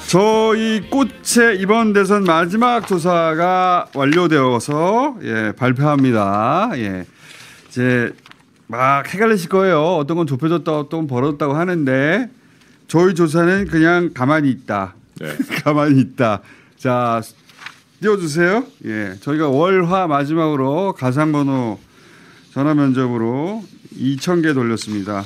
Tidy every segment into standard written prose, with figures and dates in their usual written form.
저희 꽃의 이번 대선 마지막 조사가 완료되어서 발표합니다. 이제 막 헷갈리실 거예요. 어떤 건 좁혀졌다, 어떤 건 벌어졌다고 하는데 저희 조사는 그냥 가만히 있다. 네. 가만히 있다. 자, 띄워주세요. 저희가 월화 마지막으로 가상번호 전화 면접으로 2,000개 돌렸습니다.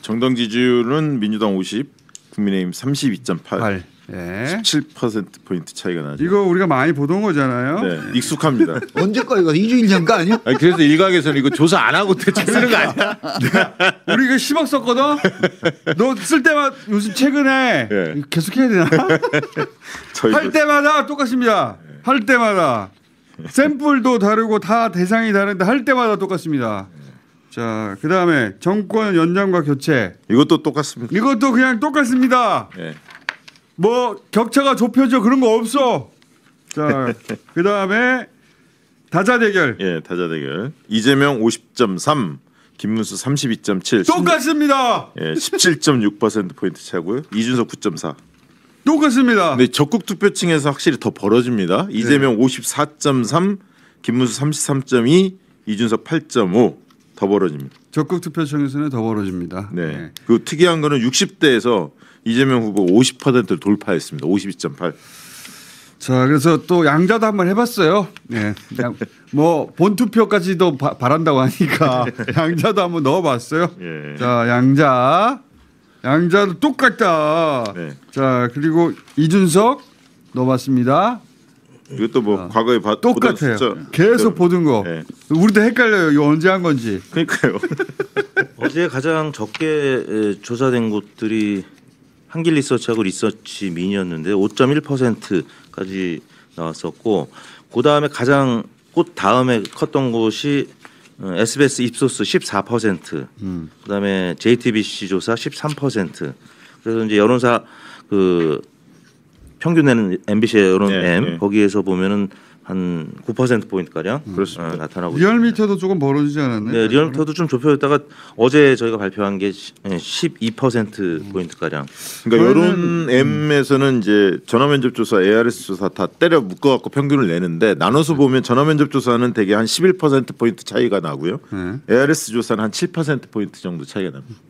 정당 지지율은 민주당 50, 국민의힘 32.8. 17%포인트 차이가 나죠. 이거 우리가 많이 보던 거잖아요. 네, 익숙합니다. 언제 거 이거 2주일 전 거 아니야? 아니, 그래서 일각에서는 이거 조사 안 하고 대충 쓰는 거 아니야? 우리 이거 10억 썼거든. 너 쓸 때마다 요즘 최근에 계속 해야 되나? 할 때마다 똑같습니다. 할 때마다 샘플도 다르고 다 대상이 다른데 할 때마다 똑같습니다. 자, 그다음에 정권 연장과 교체. 이것도 똑같습니다. 이것도 그냥 똑같습니다. 뭐 격차가 좁혀져 그런 거 없어. 자, 그다음에 다자 대결. 다자 대결. 이재명 50.3, 김문수 32.7. 똑같습니다. 17.6% 포인트 차고요. 이준석 9.4. 똑같습니다. 근데 적극 투표층에서 확실히 더 벌어집니다. 이재명 54.3, 김문수 33.2, 이준석 8.5 더 벌어집니다. 적극 투표층에서는 더 벌어집니다. 그 특이한 거는 60대에서 이재명 후보 50%를 돌파했습니다. 52.8. 자, 그래서 또 양자도 한번 해봤어요. 뭐 본투표까지도 바란다고 하니까 양자도 한번 넣어봤어요. 자, 양자도 똑같다. 자, 그리고 이준석 넣어봤습니다. 이것도 뭐 과거에 똑같아요. 계속 보던 거. 우리도 헷갈려요. 이거 언제 한 건지. 그러니까요. 어제 가장 적게 조사된 곳들이 한길리서치하고 리서치민이었는데 5.1%까지 나왔었고, 그 다음에 가장 그 다음에 컸던 곳이 SBS 입소스 14%, 그 다음에 JTBC 조사 13%. 그래서 이제 여론사 그 평균 내는 MBC의 여론 M 거기에서 보면은 한 9% 포인트 가량 나타나고 리얼미터도 조금 벌어지지 않았나요? 네, 리얼미터도 좀 좁혀졌다가 어제 저희가 발표한 게 12% 포인트 가량. 그러니까 여론 M에서는 이제 전화면접 조사, ARS 조사 다 때려 묶어갖고 평균을 내는데 나눠서 보면 전화면접 조사는 대개 한 11% 포인트 차이가 나고요. ARS 조사는 한 7% 포인트 정도 차이가 납니다.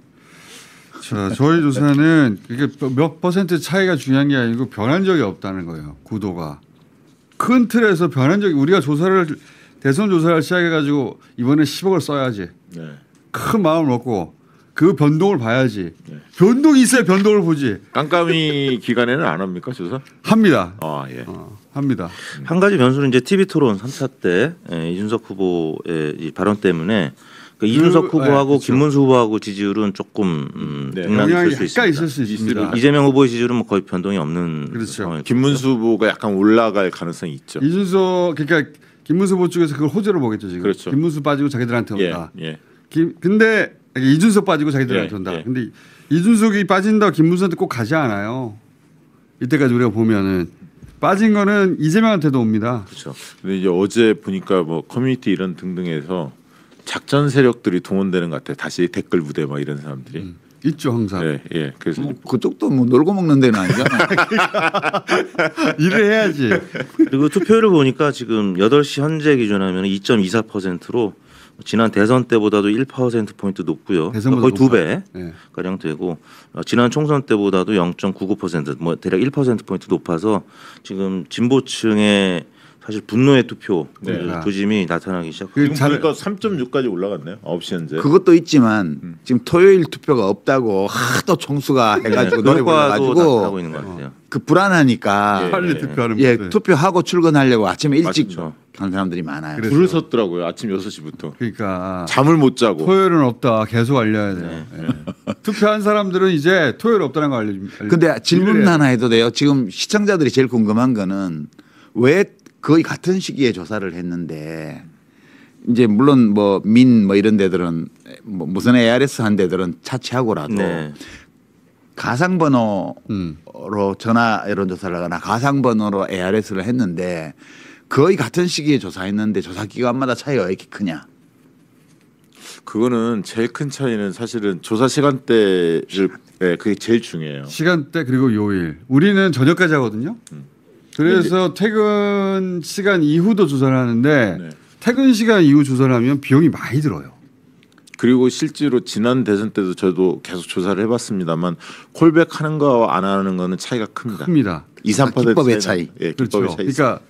자, 저희 조사는 이게 몇 퍼센트 차이가 중요한 게 아니고 변한 적이 없다는 거예요. 구도가. 큰 틀에서 변한 적이, 우리가 대선 조사를 시작해가지고 이번에 10억을 써야지. 큰 마음을 먹고 그 변동을 봐야지. 변동이 있어야 변동을 보지. 깜깜이 기간에는 안 합니까 조사? 합니다. 합니다. 한 가지 변수는 이제 TV 토론 3차 때 이준석 후보의 이 발언 때문에 이준석 후보하고 김문수 후보하고 지지율은 조금 영향이 약간 있을 수 있습니다. 이재명 후보의 지지율은 뭐 거의 변동이 없는. 그렇죠. 김문수 후보가 약간 올라갈 가능성이 있죠. 이준석, 그러니까 김문수 후보 쪽에서 그걸 호재로 보겠죠 지금. 그렇죠. 김문수 빠지고 자기들한테 온다. 근데 이준석 빠지고 자기들한테 온다. 근데 이준석이 빠진다 김문수한테 꼭 가지 않아요. 이때까지 우리가 보면은 빠진 거는 이재명한테도 옵니다. 그렇죠. 근데 이제 어제 보니까 뭐 커뮤니티 이런 등등에서 작전 세력들이 동원되는 것 같아요. 다시 댓글 부대 막 이런 사람들이 있죠 항상. 그래서 그쪽도 뭐 놀고 먹는 데는 아니잖아. 일을 해야지. 그리고 투표율을 보니까 지금 8시 현재 기준하면 2.24%로 지난 대선 때보다도 1% 포인트 높고요. 거의 2배 가량 되고 지난 총선 때보다도 0.99%, 뭐 대략 1% 포인트 높아서 지금 진보층의 사실 분노의 투표 조짐이 나타나기 시작합니다. 지금 보니까 3.6까지 올라갔네요. 9시 현재. 그것도 있지만 지금 토요일 투표가 없다고 하도 총수가 해가지고 노래 불러가지고 하고 있는 것 같아요. 그 불안하니까 빨리 투표하는 투표하고 출근하려고 아침에 일찍 가는 사람들이 많아요. 줄을 섰더라고요. 아침 6시부터. 그러니까 잠을 못 자고. 토요일은 없다. 계속 알려야 돼요. 투표한 사람들은 이제 토요일 없다는 거 알려줍니다. 근데 질문 하나 해도 돼요? 지금 시청자들이 제일 궁금한 거는 왜 거의 같은 시기에 조사를 했는데 이제 물론 뭐 이런 데들은 뭐 무슨 ARS 한 데들은 차치하고라도 가상번호로 전화 여론조사를 하거나 가상번호로 ARS를 했는데 거의 같은 시기에 조사했는데 조사 기관마다 차이가 왜 이렇게 크냐? 그거는 제일 큰 차이는 사실은 조사 시간대를 네, 그게 제일 중요해요. 시간대 그리고 요일. 우리는 저녁까지 하거든요. 그래서 퇴근 시간 이후도 조사를 하는데 네. 퇴근 시간 이후 조사를 하면 비용이 많이 들어요. 그리고 실제로 지난 대선 때도 저도 계속 조사를 해봤습니다만 콜백하는 거와 안 하는 거는 차이가 큽니다. 큽니다. 2-3% 기법의 차이. 예, 그렇죠. 기법의 차이. 있어요. 그러니까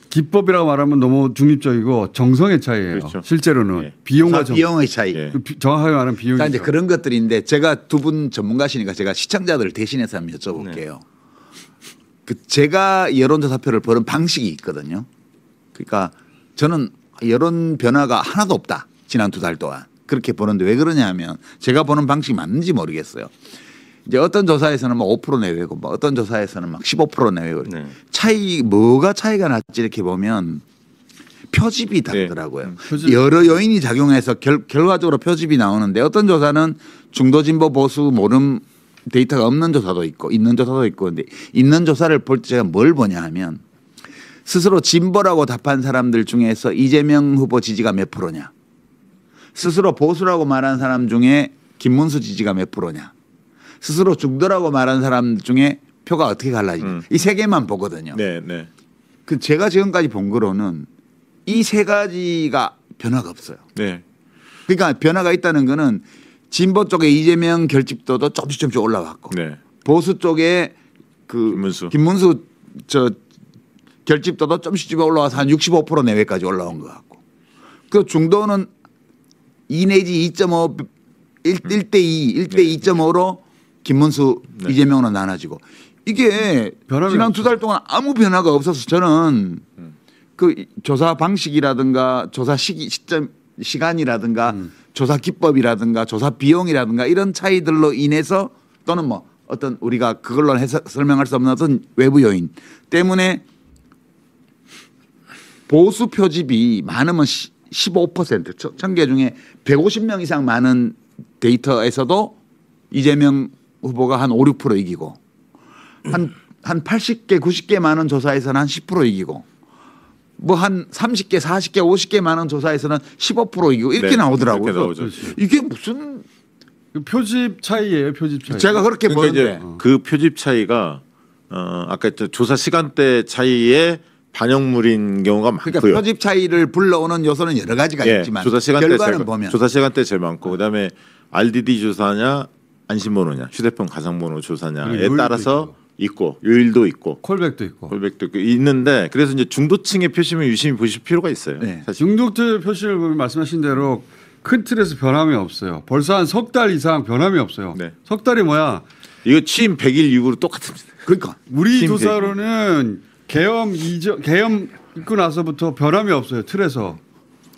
기법이라고 말하면 너무 중립적이고 정성의 차이예요. 그렇죠. 실제로는 예. 비용과 비용의 차이. 예. 정확하게 말하면 비용이. 그러니까 이제 그런 것들인데 제가 두 분 전문가시니까 제가 시청자들을 대신해서 한번 여쭤볼게요. 네. 그 제가 여론조사표를 보는 방식이 있거든요. 그러니까 저는 여론 변화가 하나도 없다. 지난 2달 동안. 그렇게 보는데 왜 그러냐면 제가 보는 방식이 맞는지 모르겠어요. 이제 어떤 조사에서는 뭐 5% 내외고 뭐 어떤 조사에서는 막 15% 내외고 네. 차이 뭐가 차이가 났지 이렇게 보면 표집이 다르더라고요. 표집. 여러 요인이 작용해서 결과적으로 표집이 나오는데 어떤 조사는 중도 진보 보수 모름 데이터가 없는 조사도 있고 있는 조사도 있고 근데 있는 조사를 볼 때 제가 뭘 보냐 하면 스스로 진보라고 답한 사람들 중에서 이재명 후보 지지가 몇 프로냐 스스로 보수라고 말한 사람 중에 김문수 지지가 몇 프로냐 스스로 중도라고 말한 사람 중에 표가 어떻게 갈라지냐 이 세 개만 보거든요. 네, 네. 그 제가 지금까지 본 거로는 이 세 가지가 변화가 없어요. 네. 그러니까 변화가 있다는 거는 진보 쪽에 이재명 결집도도 조금씩 올라갔고 네. 보수 쪽에 그 김문수 저 결집도도 조금씩 올라와서 한 65% 내외까지 올라온 것 같고 그 중도는 2 내지 2.5 1대 2, 1대 2.5로 김문수 네. 이재명으로 나눠지고 이게 지난 2달 동안 아무 변화가 없어서 저는 그 조사 방식이라든가 조사 시간이라든가 조사 기법이라든가 조사 비용이라든가 이런 차이들로 인해서 또는 뭐 어떤 우리가 그걸로 해서 설명할 수 없는 어떤 외부 요인 때문에 보수 표집이 많으면 15% 1000개 중에 150명 이상 많은 데이터에서도 이재명 후보가 한 5, 6% 이기고 한 80개 90개 많은 조사에서는 한 10% 이기고 뭐 한 30개 40개 50개 많은 조사에서는 15% 이기고 이렇게 네, 나오더라고요. 이렇게 나오죠. 이게 무슨 표집 차이예요. 표집 차이. 제가 그렇게 그러니까 보는데 이제 그 표집 차이가 아까 조사 시간대 차이에 반영물인 경우가 많고요. 그러니까 표집 차이를 불러오는 요소는 여러 가지가 예, 있지만 조사 시간대 결과는 제일, 보면 조사 시간대 제일 많고 그다음에 RDD 조사냐 안심번호냐 휴대폰 가상번호 조사냐에 요일도 따라서 있고 요일도 있고 콜백도 있고. 콜백도 있고 있는데 그래서 이제 중도층의 표심을 유심히 보실 필요가 있어요. 네. 사실. 중도층 표시를 보면 말씀하신 대로 큰 틀에서 변함이 없어요. 벌써 한 석 달 이상 변함이 없어요. 네. 석 달이 뭐야? 이거 취임 100일 이후로 똑같습니다. 그러니까 우리 팀 조사로는 계엄 있고 나서부터 변함이 없어요. 틀에서.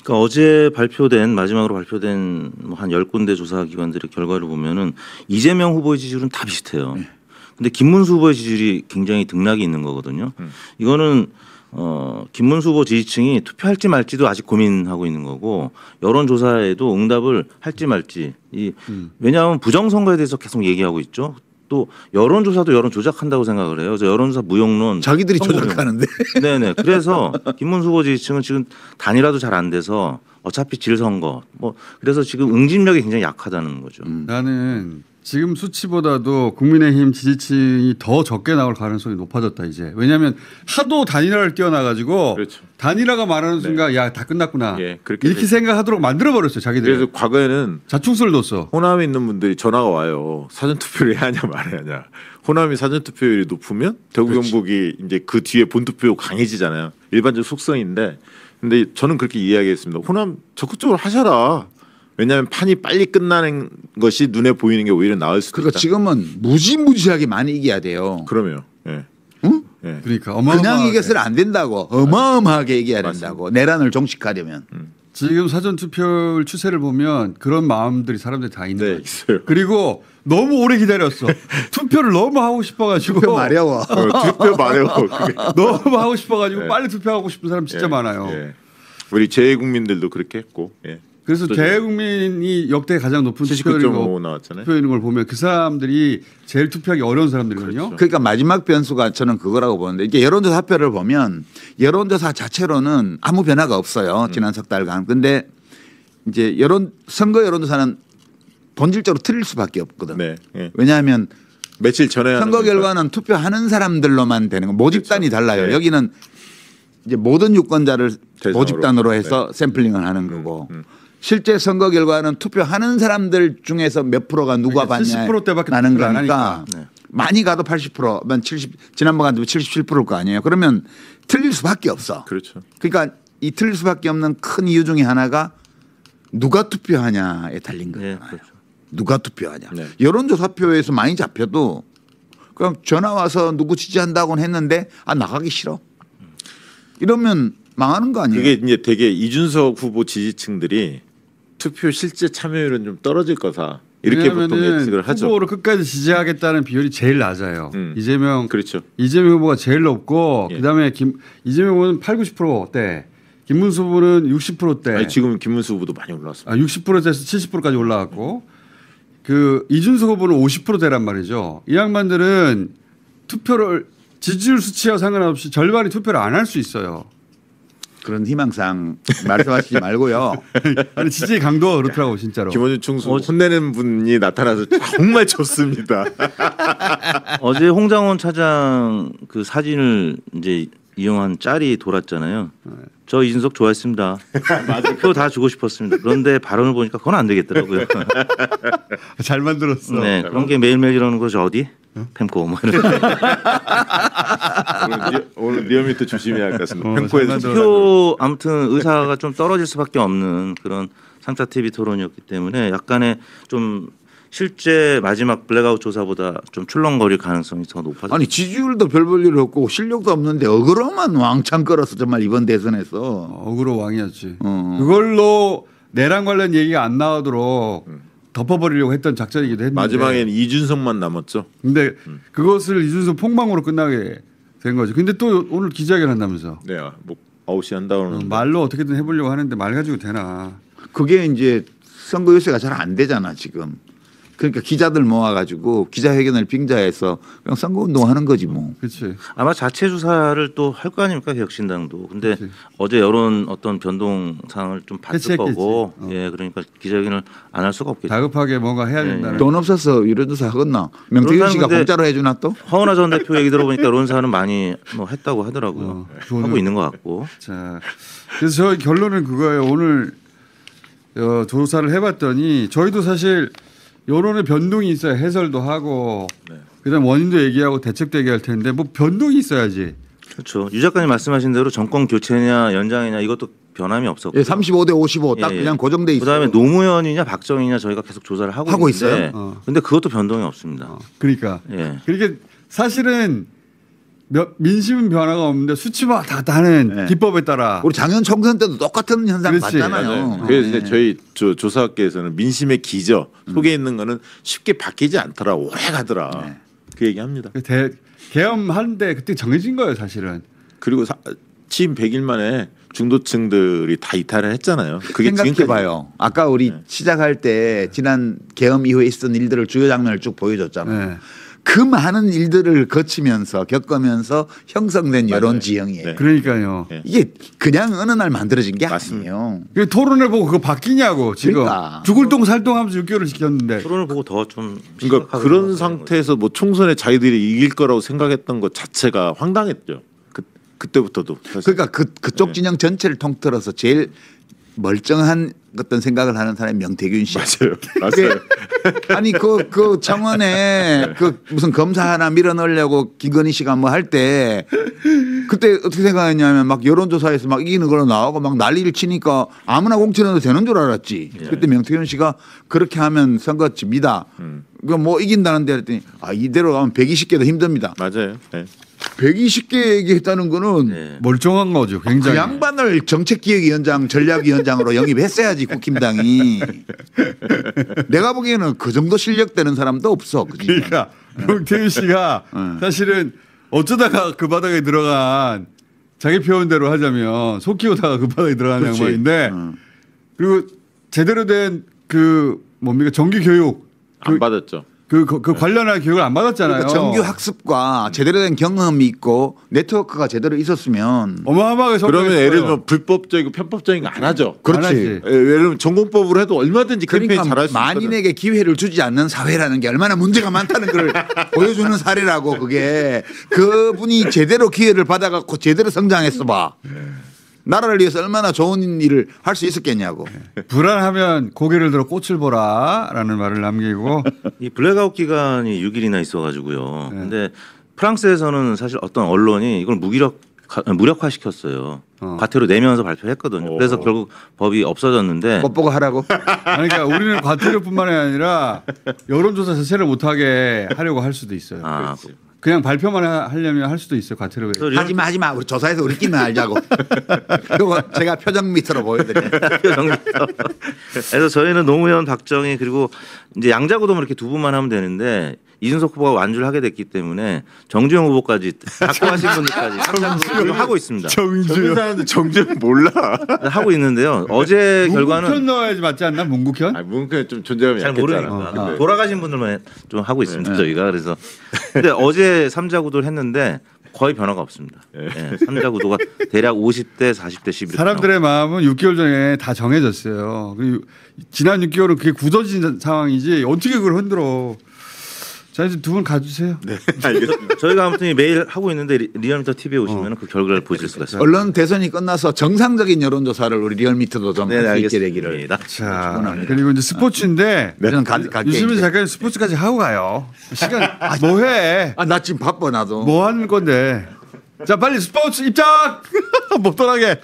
그러니까 어제 발표된 마지막으로 발표된 한 10군데 조사 기관들의 결과를 보면은 이재명 후보의 지지율은 다 비슷해요. 근데 김문수 후보의 지지율이 굉장히 등락이 있는 거거든요. 이거는 김문수 후보 지지층이 투표할지 말지도 아직 고민하고 있는 거고 여론조사에도 응답을 할지 말지 왜냐하면 부정선거에 대해서 계속 얘기하고 있죠. 또 여론조사도 여론 조작한다고 생각을 해요. 그래서 여론조사 무용론 자기들이 선거용. 조작하는데 네네. 그래서 김문수 후보 지지층은 지금 단일화도 잘 안 돼서 어차피 질선거 뭐 그래서 지금 응집력이 굉장히 약하다는 거죠. 나는 지금 수치보다도 국민의힘 지지층이 더 적게 나올 가능성이 높아졌다 이제. 왜냐하면 하도 단일화를 띄워놔가지고 그렇죠. 단일화가 말하는 순간 야 다 끝났구나 예, 그렇게 이렇게 되죠. 생각하도록 만들어버렸어요 자기들. 그래서 과거에는 자충수를 뒀어. 호남에 있는 분들이 전화가 와요. 사전투표를 해야 하냐 말아야 하냐. 호남이 사전투표율이 높으면 대구 경북이 이제 그 뒤에 본투표 강해지잖아요. 일반적 속성인데 근데 저는 그렇게 이야기했습니다. 호남 적극적으로 하셔라. 왜냐하면 판이 빨리 끝나는 것이 눈에 보이는 게 오히려 나을 수도 그러니까 있다. 지금은 무지무지하게 많이 이겨야 돼요. 그러면 예. 응? 예. 그러니까 그냥 어마어마하게. 이겨서는 안 된다고. 어마어마하게 이겨야 된다고. 내란을 종식하려면. 지금 사전 투표율 추세를 보면 그런 마음들이 사람들이 다 있는 네, 거예요. 있어요. 그리고 너무 오래 기다렸어. 투표를 너무 하고 싶어가지고. 투표 마려워. 투표 말해요. 그게. 너무 하고 싶어가지고 네. 빨리 투표하고 싶은 사람 진짜 예, 많아요. 예. 우리 재외국민들도 그렇게 했고. 예. 그래서 대국민이 역대 가장 높은 79.5 투표율이고 나왔잖아요. 투표율인 걸 보면 그 사람들이 제일 투표하기 어려운 사람들이거든요. 그렇죠. 그러니까 마지막 변수가 저는 그거라고 보는데 이게 여론조사発표를 보면 여론조사 자체로는 아무 변화가 없어요. 지난 석 달간. 근데 이제 선거 여론조사는 본질적으로 틀릴 수밖에 없거든. 네. 예. 왜냐하면 며칠 전에 선거 하는 거니까. 결과는 투표하는 사람들로만 되는 거. 모집단이 그렇죠. 달라요. 네. 여기는 이제 모든 유권자를 대상으로. 모집단으로 해서 샘플링을 하는 거고 실제 선거 결과는 투표하는 사람들 중에서 몇 프로가 누가 그러니까 받냐 70%대밖에 나는 투표를 안 거니까 하니까. 많이 가도 80%면 70 지난번 같으면 77%일 거 아니에요. 그러면 틀릴 수밖에 없어. 그렇죠. 그러니까 이 틀릴 수밖에 없는 큰 이유 중에 하나가 누가 투표하냐에 달린 거예요. 네, 그렇죠. 누가 투표하냐. 네. 여론조사표에서 많이 잡혀도 그냥 전화 와서 누구 지지한다고는 했는데 나가기 싫어. 이러면 망하는 거 아니에요. 그게 이제 되게 이준석 후보 지지층들이 투표 실제 참여율은 좀 떨어질 거다. 이렇게 보통 예측을 하죠. 후보를 끝까지 지지하겠다는 비율이 제일 낮아요. 이재명 그렇죠. 이재명 후보가 제일 높고 예. 그다음에 이재명 후보는 8, 90%대, 김문수 후보는 60%대. 아니, 지금 김문수 후보도 많이 올라왔습니다. 60%대에서 70%까지 올라갔고 그 이준석 후보는 50%대란 말이죠. 이 양반들은 투표를 지지율 수치와 상관없이 절반이 투표를 안 할 수 있어요. 그런 희망상 말씀하시지 말고요. 아니 지지의 강도가 그렇더라고 진짜로. 김원준 총수 혼내는 분이 나타나서 정말 좋습니다. 어제 홍장원 차장 그 사진을 이제 이용한 짤이 돌았잖아요. 저 이준석 좋아했습니다. 표 다 주고 싶었습니다. 그런데 발언을 보니까 그건 안 되겠더라고요. 잘 만들었어. 네, 그런 게 매일매일 이러는 거죠. 어디? 펜코 뭐 이런. 오늘 리어미터 조심해야 할 것 같습니다. 잘 펜코에서 만들어. 표 아무튼 의사가 좀 떨어질 수밖에 없는 그런 3차 TV 토론이었기 때문에 약간의 좀 실제 마지막 블랙아웃 조사보다 좀 출렁거릴 가능성이 더 높아졌어요. 아니 지지율도 별 볼 일 없고 실력도 없는데 어그로만 왕창 끌어서 정말 이번 대선에서 어그로 왕이었지. 그걸로 내랑 관련 얘기가 안 나오도록 덮어버리려고 했던 작전이기도 했는데 마지막엔 이준석만 남았죠. 근데 그것을 이준석 폭망으로 끝나게 된 거죠. 근데 또 오늘 기자회견 한다면서 네, 뭐 아웃이 한다고는 말로 어떻게든 해보려고 하는데 말 가지고 되나. 그게 이제 선거 유세가 잘 안 되잖아 지금. 그러니까 기자들 모아가지고 기자회견을 빙자해서 그냥 선거운동하는 거지 뭐. 그렇지. 아마 자체 조사를 또 할 거 아닙니까 개혁신당도. 근데 어제 여론 어떤 변동 상을 좀 봤을 해체했겠지. 거고, 예, 그러니까 기자회견을 안 할 수가 없겠죠. 다급하게 뭔가 해야 된다는. 돈 없어서 여론조사 하겠나? 명태균 씨가 근데 공짜로 해주나 또? 허은하 전 대표 얘기 들어보니까 여론사는 많이 뭐 했다고 하더라고요. 돈을. 하고 있는 것 같고. 자, 그래서 저희 결론은 그거예요. 오늘 조사를 해봤더니 저희도 사실 여론의 변동이 있어야 해설도 하고 그다음 원인도 얘기하고 대책도 얘기할 텐데 뭐 변동이 있어야지. 그렇죠. 유 작가님 말씀하신 대로 정권 교체냐 연장이냐 이것도 변함이 없었고. 예, 35대 55 딱 그냥 고정돼 있어요. 그다음에 노무현이냐 박정희냐 저희가 계속 조사를 하고 있는데 있어요? 근데 그것도 변동이 없습니다. 그러니까. 예. 그러니까 사실은 민심은 변화가 없는데 수치만 다 하는 네. 기법에 따라. 우리 작년 총선 때도 똑같은 현상 그렇지. 봤잖아요. 그래서 네. 이제 저희 조사학계에서는 민심의 기저 속에 있는 거는 쉽게 바뀌지 않더라. 오래 가더라. 그 얘기합니다. 계엄하는데 그때 정해진 거예요 사실은. 그리고 취임 100일 만에 중도층들이 다 이탈을 했잖아요. 그게 생각해봐요. 아까 우리 시작할 때 지난 계엄 이후에 있었던 일들을 주요 장면을 쭉 보여줬잖아요. 네. 그 많은 일들을 거치면서 겪으면서 형성된 여론 지형이에요. 네. 그러니까요. 네. 이게 그냥 어느 날 만들어진 게 맞습니다. 아니에요. 그 토론을 보고 그거 바뀌냐고 지금. 그러니까. 죽을 동 살동하면서 6개월을 지켰는데. 토론을 보고 더 좀 그러니까 그런 상태에서 뭐 총선에 자기들이 이길 거라고 생각했던 것 자체가 황당했죠. 그때부터도. 사실. 그러니까 그쪽 진영 전체를 통틀어서 제일 멀쩡한 어떤 생각을 하는 사람이 명태균 씨. 맞아요. 맞아요. 아니 그 청원에 그 무슨 검사 하나 밀어넣으려고 김건희 씨가 뭐 할 때 그때 어떻게 생각했냐면 막 여론조사에서 막 이기는 걸로 나오고 막 난리를 치니까 아무나 공천해도 되는 줄 알았지. 그때 명태균 씨가 그렇게 하면 선거 집니다. 그 뭐 이긴다는데 그랬더니 이대로 가면 120개도 힘듭니다. 맞아요. 네. 120개 얘기했다는 거는 멀쩡한 거죠. 그 굉장히. 양반을 정책기획위원장 전략위원장으로 영입했어야지 국힘당이. 내가 보기에는 그 정도 실력되는 사람도 없어. 그러니까 명태균 씨가 사실은 어쩌다가 그 바닥에 들어간 자기 표현대로 하자면 속 키우다가 그 바닥에 들어간 그렇지. 양반인데 그리고 제대로 된 그 뭡니까 정규 교육 안 받았죠. 그 관련한 교육을 안 받았잖아요. 그러니까 정규 학습과 제대로 된 경험이 있고 네트워크가 제대로 있었으면 어마어마하게 그러면 성공했어요. 예를 들면 불법적이고 편법적인 거 안 하죠. 그렇지. 안 하지. 예를 들면 전공법으로 해도 얼마든지 캠페인 그러니까 잘할 수 있거든. 만인에게 기회를 주지 않는 사회라는 게 얼마나 문제가 많다는 걸 보여주는 사례라고 그게 그분이 제대로 기회를 받아갖고 제대로 성장했어 봐. 나라를 위해서 얼마나 좋은 일을 할 수 있었겠냐고. 불안하면 고개를 들어 꽃을 보라라는 말을 남기고 이 블랙아웃 기간이 6일이나 있어가지고요. 근데 프랑스에서는 사실 어떤 언론이 이걸 무력화시켰어요. 과태료 내면서 발표했거든요. 그래서 결국 법이 없어졌는데 못 보고 하라고. 아니, 그러니까 우리는 과태료뿐만이 아니라 여론조사 자체를 못하게 하려고 할 수도 있어요. 아, 그냥 발표만 하려면 할 수도 있어요. 과태료. 하지마 우리 조사해서 우리끼리만 알자고. 그리고 제가 표정 밑으로 보여드려요. 그래서 저희는 노무현, 박정희 그리고 이제 양자구도만 이렇게 두 분만 하면 되는데 이준석 후보가 완주를 하게 됐기 때문에 정주영 후보까지 확보하신 분들까지 상장을 하고 있습니다. 젊은 사람들 정주영 몰라. 하고 있는데요. 어제 문국현 결과는 넣어야지 맞지 않나? 문국현? 아, 문국현 좀 존재감이 잘 약했잖아. 모르니까 돌아가신 분들만 좀 하고 있습니다. 저희가 그래서 근데 어제 3자 구도를 했는데 거의 변화가 없습니다. 네, 3자 구도가 대략 50대 40대 11. 사람들의 마음은 6개월 전에 다 정해졌어요. 그리고 지난 6개월은 그게 굳어진 상황이지 어떻게 그걸 흔들어. 자, 이제 두 분 가주세요. 네, 알겠습니다. 저희가 아무튼 매일 하고 있는데 리얼미터 TV에 오시면 그 결과를 보실 수가 있습니다. 언론 대선이 끝나서 정상적인 여론조사를 우리 리얼미터도 좀 네, 할 수 있게 알겠습니다. 되기를. 자, 축원합니다. 그리고 이제 스포츠인데 저는 갈게. 유시민 작가님 스포츠까지 하고 가요. 시간 뭐 해? 나 지금 바빠 나도. 뭐 하는 건데? 자, 빨리 스포츠 입장! 못 떠나게.